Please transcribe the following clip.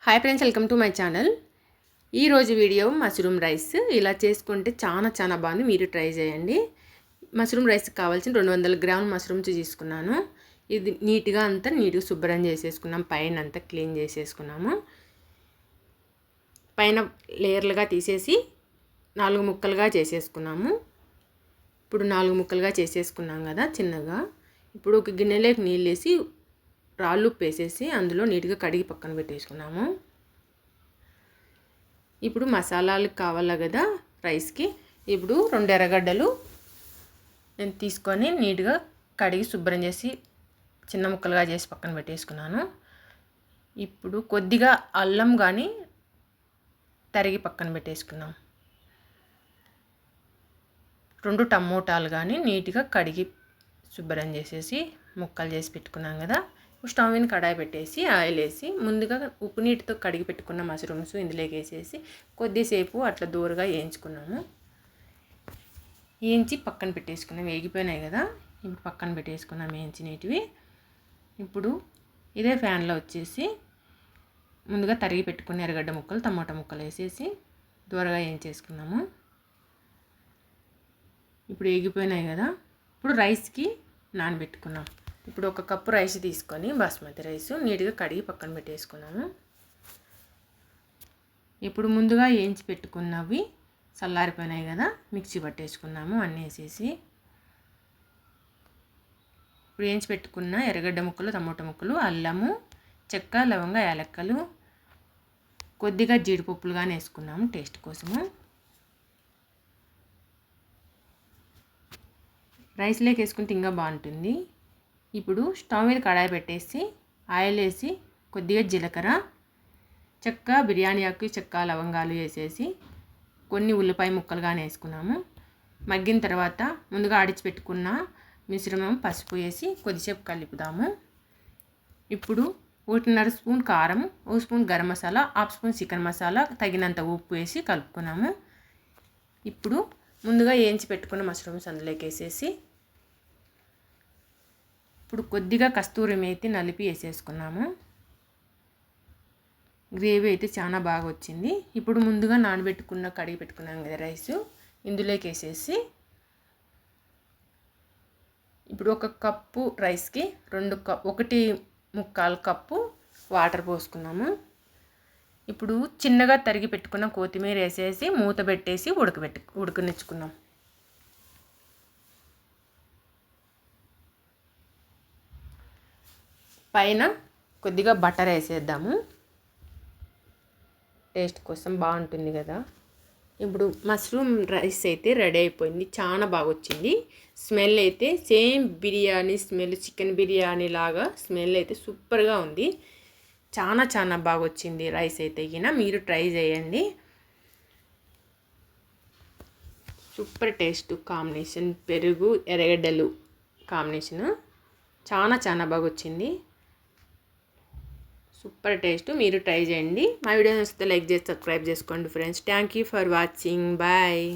Hi friends, welcome to my channel. ఈరోజు video mushroom rice. ఇలా చేసుకుంటే చాలా బాగుంది. మీరు ట్రై చేయండి. మష్రూమ్ రైస్కి కావాల్సిన 200 గ్రాముల మష్రూమ్స్ తీసుకున్నాను. ఇది నీట్గా శుభ్రం చేసేసుకున్నాం. పైన అంతా క్లీన్ చేసేసుకున్నాము. పైన లేయర్లుగా తీసేసి 4 ముక్కలుగా చేసేసుకున్నాము. ఇప్పుడు 4 ముక్కలుగా చేసేసుకున్నాం కదా చిన్నగా. ఇప్పుడు ఒక గిన్నెలోకి నీళ్ళు వేసి రాళ్ళు ఉప్పు వేసేసి అందులో నీట్గా కడిగి పక్కన పెట్టేసుకున్నాము. ఇప్పుడు మసాలాలు కావాలా కదా రైస్కి. ఇప్పుడు 2 ఎర్రగడ్డలు నేను తీసుకొని నీట్గా కడిగి శుభ్రం చేసి చిన్న ముక్కలుగా చేసి పక్కన పెట్టేసుకున్నాను. ఇప్పుడు కొద్దిగా అల్లం కానీ తరిగి పక్కన పెట్టేసుకున్నాం. 2 టమోటాలు కానీ నీట్గా కడిగి శుభ్రం చేసేసి ముక్కలు చేసి పెట్టుకున్నాం కదా. స్టవ్ మీద కడాయి పెట్టేసి ఆయిల్ వేసి ముందుగా ఉప్పు నీటితో కడిగి పెట్టుకున్న మష్రూమ్స్ ఇందులోకి వేసేసి కొద్దిసేపు అట్లా దూరగా వేయించుకున్నాము. వేయించి పక్కన పెట్టేసుకున్నాం. వేగిపోయినాయి కదా, ఇప్పుడు పక్కన పెట్టేసుకున్నాం వేయించినవి. ఇప్పుడు ఇదే ఫ్యాన్లో వచ్చేసి ముందుగా తరిగి పెట్టుకున్న ఎర్రగడ్డ ముక్కలు టమాటా ముక్కలు వేసేసి దూరగా వేయించేసుకున్నాము. ఇప్పుడు వేగిపోయినాయి కదా, ఇప్పుడు రైస్కి నానబెట్టుకున్నాం. ఇప్పుడు 1 కప్పు రైస్ తీసుకొని బాస్మతి రైస్ నీట్గా కడిగి పక్కన పెట్టేసుకున్నాము. ఇప్పుడు ముందుగా వేయించి పెట్టుకున్నవి చల్లారిపోయినాయి కదా, మిక్సీ పట్టేసుకున్నాము అన్నీ వేసేసి. ఇప్పుడు వేయించి పెట్టుకున్న ఎర్రగడ్డ ముక్కలు టమోటా ముక్కలు, అల్లము, చెక్క, లవంగ, యాలక్కలు, కొద్దిగా జీడిపప్పులు కానీ వేసుకున్నాము టేస్ట్ కోసము. రైస్లోకి వేసుకుంటే ఇంకా బాగుంటుంది. ఇప్పుడు స్టవ్ మీద కడాయి పెట్టేసి ఆయిల్ వేసి కొద్దిగా జీలకర్ర, చెక్క, బిర్యానీ ఆకు, చెక్క, లవంగాలు వేసేసి కొన్ని ఉల్లిపాయ ముక్కలు కానీ వేసుకున్నాము. మగ్గిన తర్వాత ముందుగా ఆడిచి పెట్టుకున్న మిశ్రమం పసుపు వేసి కొద్దిసేపు కలుపుదాము. ఇప్పుడు 1.5 స్పూన్ కారం, 1 spoon garam masala, 1/2 spoon chicken masala, తగినంత ఉప్పు వేసి కలుపుకున్నాము. ఇప్పుడు ముందుగా వేయించి పెట్టుకున్న మష్రూమ్స్ అందులోకి వేసేసి ఇప్పుడు కొద్దిగా కస్తూరి మేతి నలిపి వేసేసుకున్నాము. గ్రేవీ అయితే చాలా బాగా వచ్చింది. ఇప్పుడు ముందుగా నానబెట్టుకున్న కడిగి పెట్టుకున్నాం కదా రైస్ ఇందులోకి వేసేసి ఇప్పుడు 1 కప్పు రైస్కి 1.25 కప్పు వాటర్ పోసుకున్నాము. ఇప్పుడు చిన్నగా తరిగి పెట్టుకున్న కొత్తిమీర వేసేసి మూత పెట్టేసి ఉడకనిచ్చుకున్నాం. పైన కొద్దిగా బటర్ వేసేద్దాము, టేస్ట్ కోసం బాగుంటుంది కదా. ఇప్పుడు మష్రూమ్ రైస్ అయితే రెడీ అయిపోయింది. చాలా బాగా వచ్చింది. స్మెల్ అయితే same biryani smell, chicken biryani లాగా స్మెల్ అయితే సూపర్గా ఉంది. చాలా బాగా వచ్చింది రైస్ అయితే. మీరు ట్రై చేయండి. సూపర్ టేస్ట్ కాంబినేషన్, పెరుగు ఎర్రగడ్డలు కాంబినేషన్ చాలా బాగా వచ్చింది. Super taste. మీరు ట్రై చేయండి. మా వీడియో నచ్చితే లైక్ చేసి సబ్స్క్రైబ్ చేసుకోండి friends. Thank you for watching. Bye.